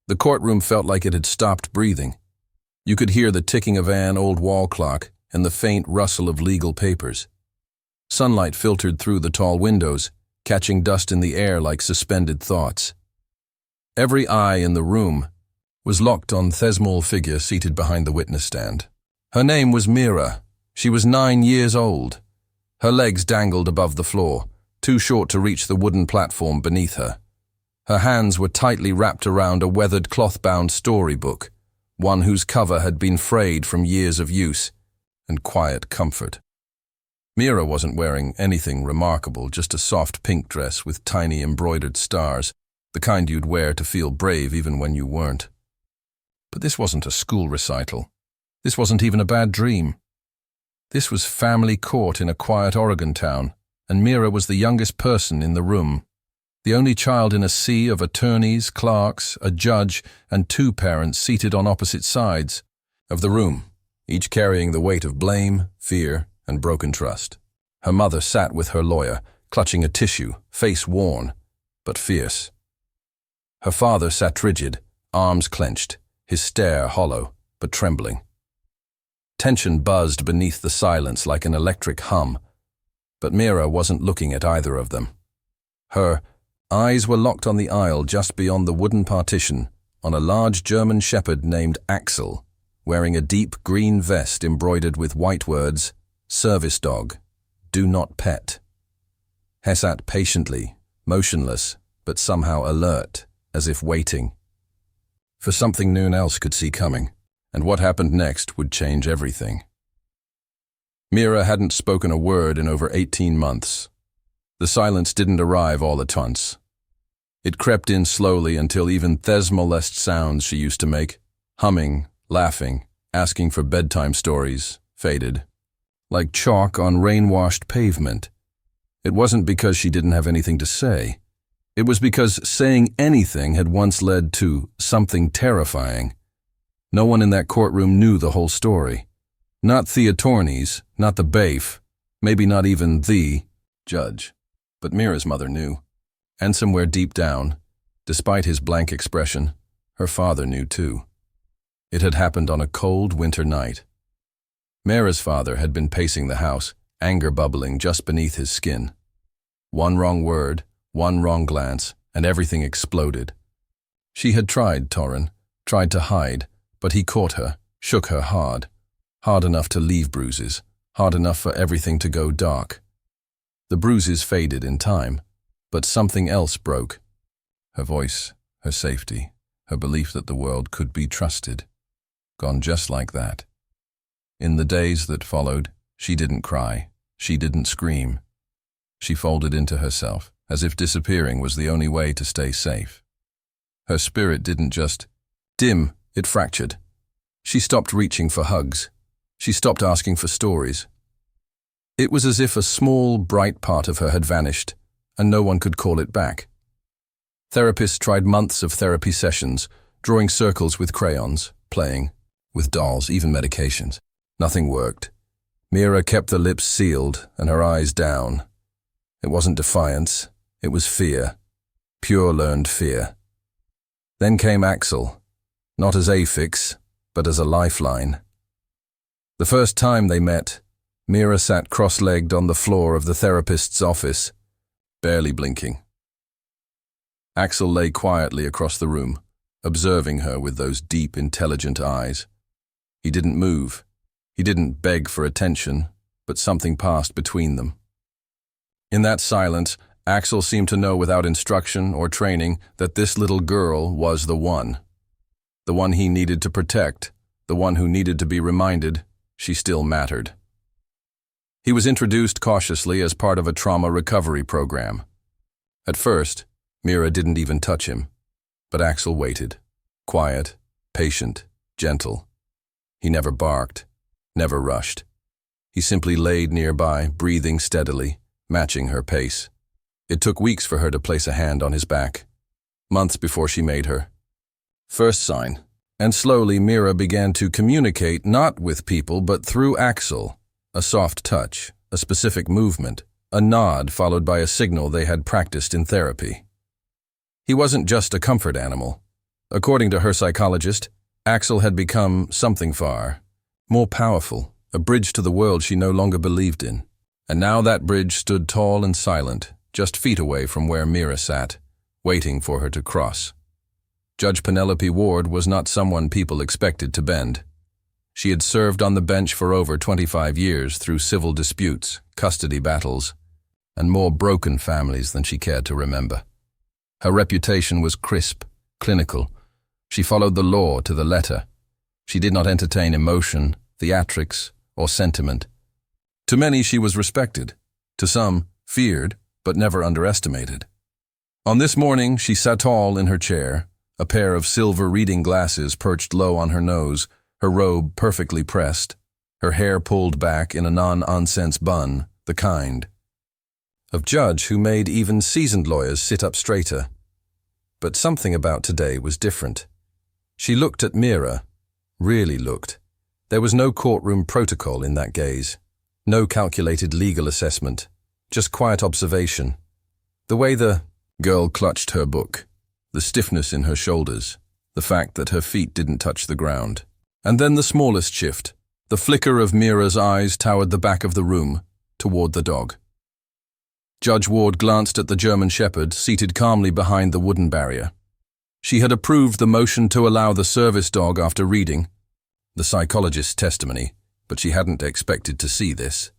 The courtroom felt like it had stopped breathing. You could hear the ticking of an old wall clock and the faint rustle of legal papers. Sunlight filtered through the tall windows, catching dust in the air like suspended thoughts. Every eye in the room was locked on the small figure seated behind the witness stand. Her name was Mira. She was 9 years old. Her legs dangled above the floor, too short to reach the wooden platform beneath her. Her hands were tightly wrapped around a weathered cloth-bound storybook, one whose cover had been frayed from years of use and quiet comfort. Mira wasn't wearing anything remarkable, just a soft pink dress with tiny embroidered stars, the kind you'd wear to feel brave even when you weren't. But this wasn't a school recital. This wasn't even a bad dream. This was family court in a quiet Oregon town, and Mira was the youngest person in the room, the only child in a sea of attorneys, clerks, a judge, and 2 parents seated on opposite sides of the room, each carrying the weight of blame, fear, and broken trust. Her mother sat with her lawyer, clutching a tissue, face worn, but fierce. Her father sat rigid, arms clenched, his stare hollow, but trembling. Tension buzzed beneath the silence like an electric hum, but Mira wasn't looking at either of them. Her eyes were locked on the aisle just beyond the wooden partition, on a large German shepherd named Axel, wearing a deep green vest embroidered with white words, "Service dog, do not pet." He sat patiently, motionless, but somehow alert, as if waiting for something no one else could see coming, and what happened next would change everything. Mira hadn't spoken a word in over 18 months. The silence didn't arrive all at once. It crept in slowly until even the smallest sounds she used to make, humming, laughing, asking for bedtime stories, faded. Like chalk on rain-washed pavement. It wasn't because she didn't have anything to say. It was because saying anything had once led to something terrifying. No one in that courtroom knew the whole story. Not the attorneys, not the bailiff, maybe not even the judge. But Mira's mother knew. And somewhere deep down, despite his blank expression, her father knew too. It had happened on a cold winter night. Mira's father had been pacing the house, anger bubbling just beneath his skin. One wrong word, one wrong glance, and everything exploded. She had tried, Torrin, tried to hide, but he caught her, shook her hard enough to leave bruises, hard enough for everything to go dark. The bruises faded in time, but something else broke. Her voice, her safety, her belief that the world could be trusted. Gone just like that. In the days that followed, she didn't cry, she didn't scream. She folded into herself, as if disappearing was the only way to stay safe. Her spirit didn't just dim, it fractured. She stopped reaching for hugs. She stopped asking for stories. It was as if a small, bright part of her had vanished, and no one could call it back. Therapists tried months of therapy sessions, drawing circles with crayons, playing with dolls, even medications. Nothing worked. Mira kept the lips sealed and her eyes down. It wasn't defiance, it was fear. Pure learned fear. Then came Axel, not as a fix, but as a lifeline. The first time they met, Mira sat cross-legged on the floor of the therapist's office, barely blinking. Axel lay quietly across the room, observing her with those deep, intelligent eyes. He didn't move. He didn't beg for attention, but something passed between them. In that silence, Axel seemed to know without instruction or training that this little girl was the one he needed to protect, the one who needed to be reminded she still mattered. He was introduced cautiously as part of a trauma recovery program. At first, Mira didn't even touch him, but Axel waited, quiet, patient, gentle. He never barked, never rushed. He simply laid nearby, breathing steadily, matching her pace. It took weeks for her to place a hand on his back, months before she made her first sign, and slowly Mira began to communicate not with people but through Axel, a soft touch, a specific movement, a nod followed by a signal they had practiced in therapy. He wasn't just a comfort animal. According to her psychologist, Axel had become something far more powerful, a bridge to the world she no longer believed in. And now that bridge stood tall and silent, just feet away from where Mira sat, waiting for her to cross. Judge Penelope Ward was not someone people expected to bend. She had served on the bench for over 25 years through civil disputes, custody battles, and more broken families than she cared to remember. Her reputation was crisp, clinical. She followed the law to the letter. She did not entertain emotion, theatrics, or sentiment. To many she was respected. To some, feared, but never underestimated. On this morning she sat tall in her chair, a pair of silver reading glasses perched low on her nose, her robe perfectly pressed, her hair pulled back in a non-nonsense bun, the kind of judge who made even seasoned lawyers sit up straighter. But something about today was different. She looked at Mira, really looked. There was no courtroom protocol in that gaze, no calculated legal assessment, just quiet observation. The way the girl clutched her book, the stiffness in her shoulders, the fact that her feet didn't touch the ground. And then the smallest shift, the flicker of Mira's eyes toward the back of the room, toward the dog. Judge Ward glanced at the German Shepherd seated calmly behind the wooden barrier. She had approved the motion to allow the service dog after reading the psychologist's testimony, but she hadn't expected to see this.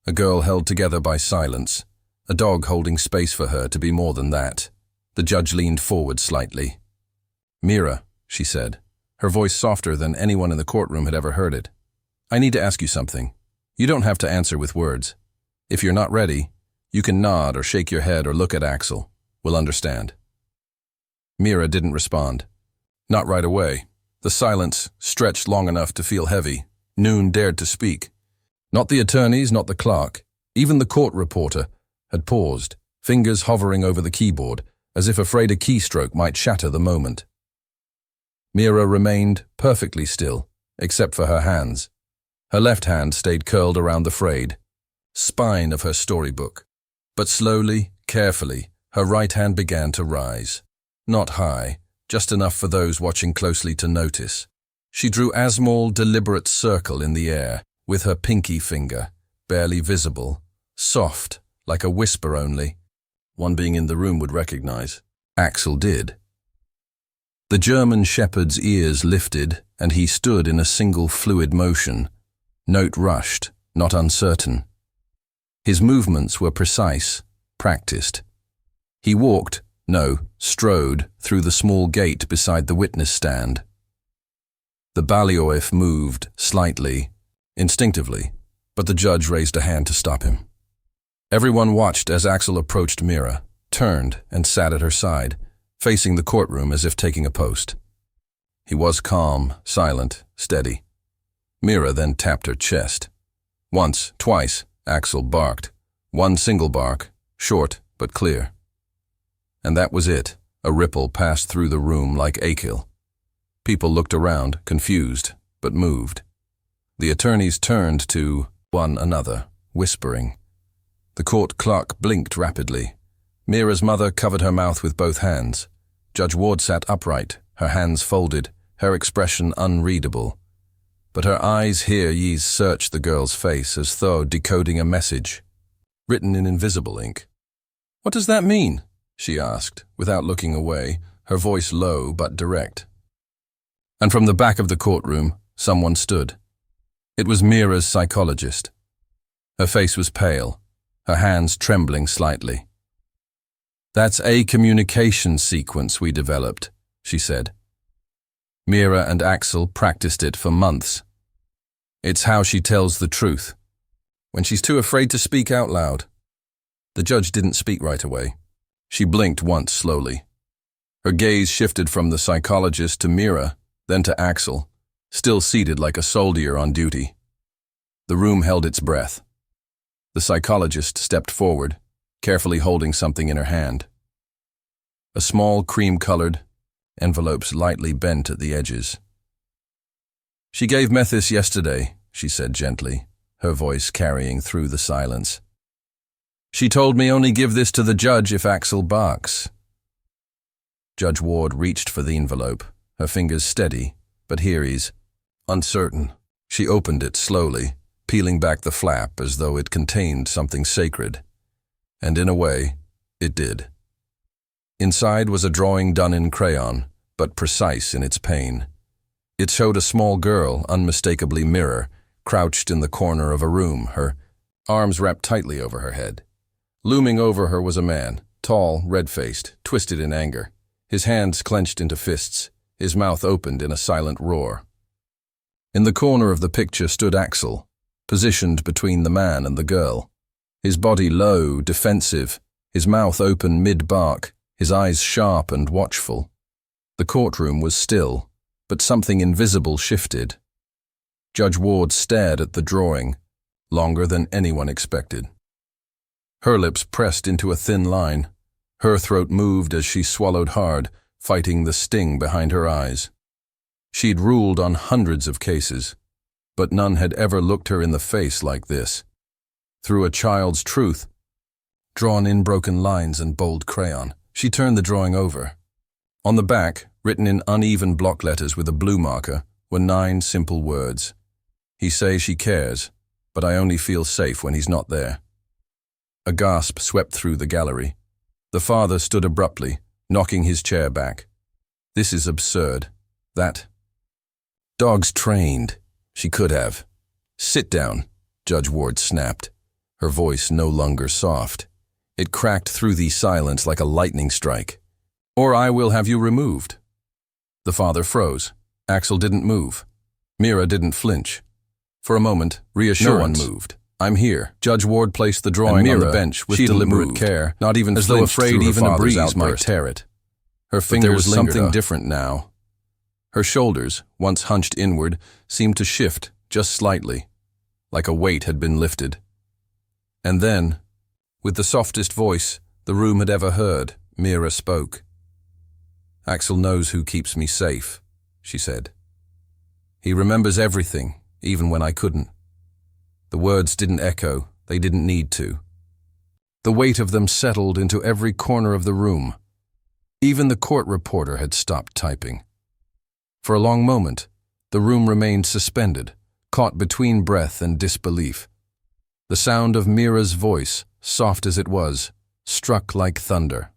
A girl held together by silence, a dog holding space for her to be more than that. The judge leaned forward slightly. "Mira," she said, her voice softer than anyone in the courtroom had ever heard it. "I need to ask you something. You don't have to answer with words. If you're not ready, you can nod or shake your head or look at Axel. We'll understand." Mira didn't respond. Not right away. The silence stretched long enough to feel heavy. Noon dared to speak. Not the attorneys, not the clerk. Even the court reporter had paused, fingers hovering over the keyboard, as if afraid a keystroke might shatter the moment. Mira remained perfectly still, except for her hands. Her left hand stayed curled around the frayed spine of her storybook. But slowly, carefully, her right hand began to rise. Not high, just enough for those watching closely to notice. She drew a small, deliberate circle in the air, with her pinky finger, barely visible, soft, like a whisper only. One being in the room would recognize. Axel did. The German Shepherd's ears lifted, and he stood in a single fluid motion. Note rushed, not uncertain. His movements were precise, practiced. He walked, strode, through the small gate beside the witness stand. The bailiff moved, slightly, instinctively, but the judge raised a hand to stop him. Everyone watched as Axel approached Mira, turned, and sat at her side, facing the courtroom as if taking a post. He was calm, silent, steady. Mira then tapped her chest. Once, twice, Axel barked. One single bark, short but clear. And that was it. A ripple passed through the room like Akil. People looked around, confused, but moved. The attorneys turned to one another, whispering. The court clerk blinked rapidly. Mira's mother covered her mouth with both hands. Judge Ward sat upright, her hands folded, her expression unreadable. But her eyes here searched the girl's face as though decoding a message, written in invisible ink. "What does that mean?" she asked, without looking away, her voice low but direct. And from the back of the courtroom, someone stood. It was Mira's psychologist. Her face was pale, her hands trembling slightly. "That's a communication sequence we developed," she said. Mira and Axel practiced it for months. It's how she tells the truth, when she's too afraid to speak out loud. The judge didn't speak right away. She blinked once slowly. Her gaze shifted from the psychologist to Mira, then to Axel, still seated like a soldier on duty. The room held its breath. The psychologist stepped forward, carefully holding something in her hand. A small cream-colored envelopes lightly bent at the edges. "She gave Methis yesterday," she said gently, her voice carrying through the silence. "She told me only give this to the judge if Axel barks." Judge Ward reached for the envelope, her fingers steady, but here he's uncertain. She opened it slowly, peeling back the flap as though it contained something sacred. And in a way, it did. Inside was a drawing done in crayon, but precise in its pain. It showed a small girl, unmistakably Mirror, crouched in the corner of a room, her arms wrapped tightly over her head. Looming over her was a man, tall, red-faced, twisted in anger, his hands clenched into fists, his mouth opened in a silent roar. In the corner of the picture stood Axel, positioned between the man and the girl. His body low, defensive, his mouth open mid-bark, his eyes sharp and watchful. The courtroom was still, but something invisible shifted. Judge Ward stared at the drawing, longer than anyone expected. Her lips pressed into a thin line. Her throat moved as she swallowed hard, fighting the sting behind her eyes. She'd ruled on hundreds of cases, but none had ever looked her in the face like this. Through a child's truth, drawn in broken lines and bold crayon, she turned the drawing over. On the back, written in uneven block letters with a blue marker, were 9 simple words. He say she cares, but I only feel safe when he's not there. A gasp swept through the gallery. The father stood abruptly, knocking his chair back. This is absurd. That dog's trained. She could have. Sit down, Judge Ward snapped, her voice no longer soft. It cracked through the silence like a lightning strike. Or I will have you removed. The father froze. Axel didn't move. Mira didn't flinch. For a moment, reassurance. No one moved. I'm here. Judge Ward placed the drawing on the bench with deliberate care, not even as though afraid even a breeze might tear it. Her fingers lingered. Something different now. Her shoulders, once hunched inward, seemed to shift just slightly, like a weight had been lifted. And then, with the softest voice the room had ever heard, Mira spoke. Axel knows who keeps me safe, she said. He remembers everything, even when I couldn't. The words didn't echo, they didn't need to. The weight of them settled into every corner of the room. Even the court reporter had stopped typing. For a long moment, the room remained suspended, caught between breath and disbelief. The sound of Mira's voice, soft as it was, struck like thunder.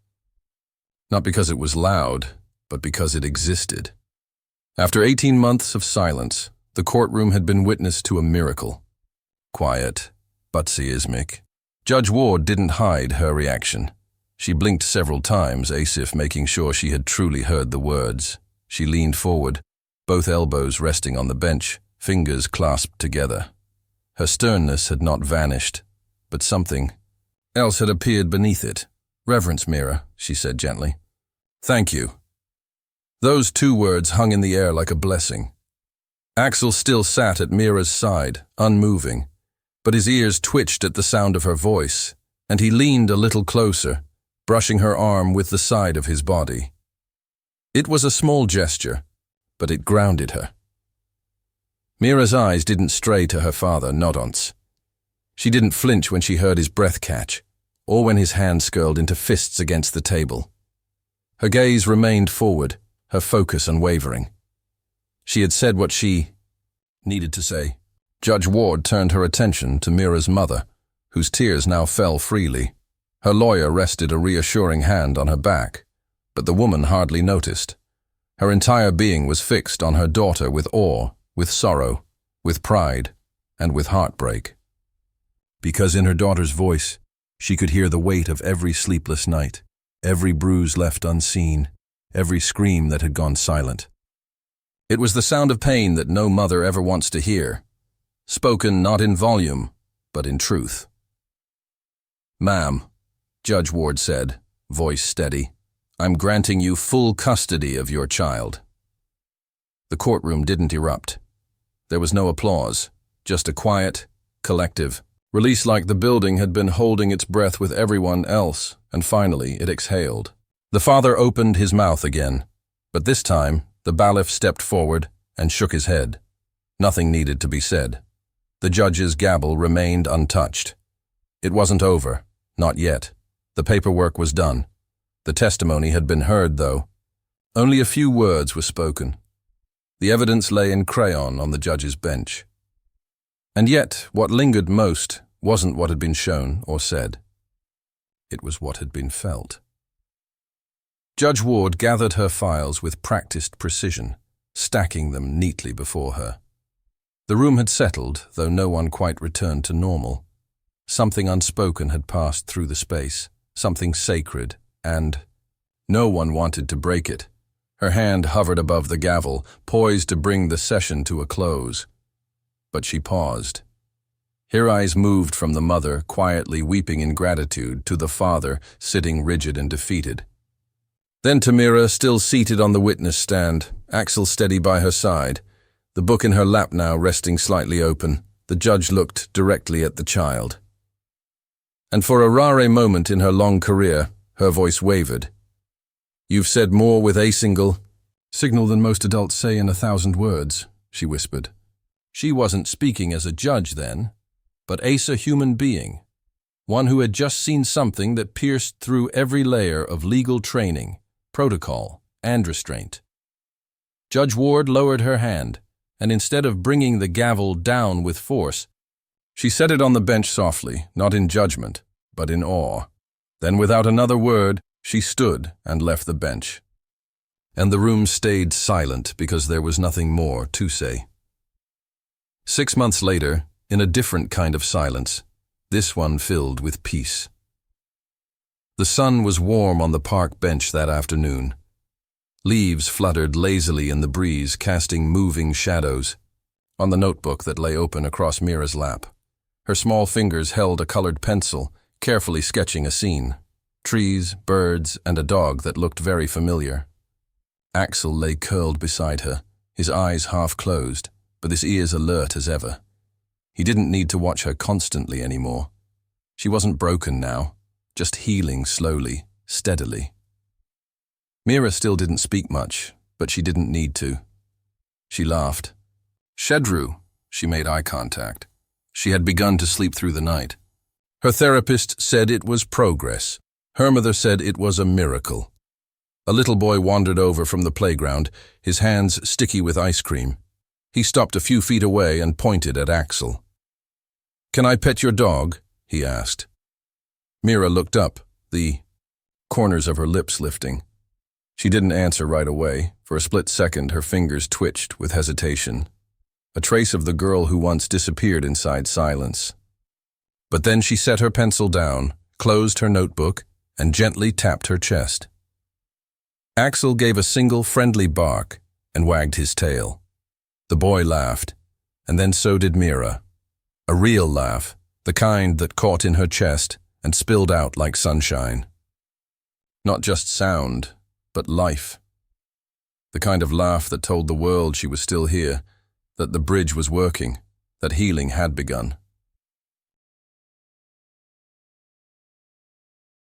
Not because it was loud, but because it existed. After 18 months of silence, the courtroom had been witness to a miracle. Quiet, but seismic. Judge Ward didn't hide her reaction. She blinked several times, as if making sure she had truly heard the words. She leaned forward, both elbows resting on the bench, fingers clasped together. Her sternness had not vanished, but something else had appeared beneath it. Reverence, Mira, she said gently. Thank you. Those 2 words hung in the air like a blessing. Axel still sat at Mira's side, unmoving, but his ears twitched at the sound of her voice, and he leaned a little closer, brushing her arm with the side of his body. It was a small gesture, but it grounded her. Mira's eyes didn't stray to her father, not once. She didn't flinch when she heard his breath catch, or when his hands curled into fists against the table. Her gaze remained forward, her focus unwavering. She had said what she needed to say. Judge Ward turned her attention to Mira's mother, whose tears now fell freely. Her lawyer rested a reassuring hand on her back, but the woman hardly noticed. Her entire being was fixed on her daughter with awe, with sorrow, with pride, and with heartbreak. Because in her daughter's voice, she could hear the weight of every sleepless night, every bruise left unseen, every scream that had gone silent. It was the sound of pain that no mother ever wants to hear, spoken not in volume, but in truth. Ma'am, Judge Ward said, voice steady, I'm granting you full custody of your child. The courtroom didn't erupt. There was no applause, just a quiet, collective release, like the building had been holding its breath with everyone else, and finally it exhaled. The father opened his mouth again, but this time the bailiff stepped forward and shook his head. Nothing needed to be said. The judge's gavel remained untouched. It wasn't over, not yet. The paperwork was done. The testimony had been heard, though. Only a few words were spoken. The evidence lay in crayon on the judge's bench. And yet, what lingered most wasn't what had been shown or said. It was what had been felt. Judge Ward gathered her files with practiced precision, stacking them neatly before her. The room had settled, though no one quite returned to normal. Something unspoken had passed through the space, something sacred, and no one wanted to break it. Her hand hovered above the gavel, poised to bring the session to a close. But she paused. Her eyes moved from the mother, quietly weeping in gratitude, to the father, sitting rigid and defeated. Then to Mira, still seated on the witness stand, Axel steady by her side, the book in her lap now resting slightly open. The judge looked directly at the child. And for a rare moment in her long career, her voice wavered. "You've said more with a single signal than most adults say in 1,000 words," she whispered. She wasn't speaking as a judge then, but as a human being, one who had just seen something that pierced through every layer of legal training, protocol, and restraint. Judge Ward lowered her hand, and instead of bringing the gavel down with force, she set it on the bench softly, not in judgment, but in awe. Then, without another word, she stood and left the bench. And the room stayed silent because there was nothing more to say. 6 months later, in a different kind of silence, this one filled with peace. The sun was warm on the park bench that afternoon. Leaves fluttered lazily in the breeze, casting moving shadows. On the notebook that lay open across Mira's lap, her small fingers held a colored pencil, carefully sketching a scene. Trees, birds, and a dog that looked very familiar. Axel lay curled beside her, his eyes half closed, but his ears alert as ever. He didn't need to watch her constantly anymore. She wasn't broken now, just healing slowly, steadily. Mira still didn't speak much, but she didn't need to. She laughed. "Shedru," she made eye contact. She had begun to sleep through the night. Her therapist said it was progress. Her mother said it was a miracle. A little boy wandered over from the playground, his hands sticky with ice cream. He stopped a few feet away and pointed at Axel. "Can I pet your dog?" he asked. Mira looked up, the corners of her lips lifting. She didn't answer right away. For a split second, her fingers twitched with hesitation, a trace of the girl who once disappeared inside silence. But then she set her pencil down, closed her notebook, and gently tapped her chest. Axel gave a single friendly bark and wagged his tail. The boy laughed, and then so did Mira. A real laugh, the kind that caught in her chest and spilled out like sunshine. Not just sound, but life. The kind of laugh that told the world she was still here, that the bridge was working, that healing had begun.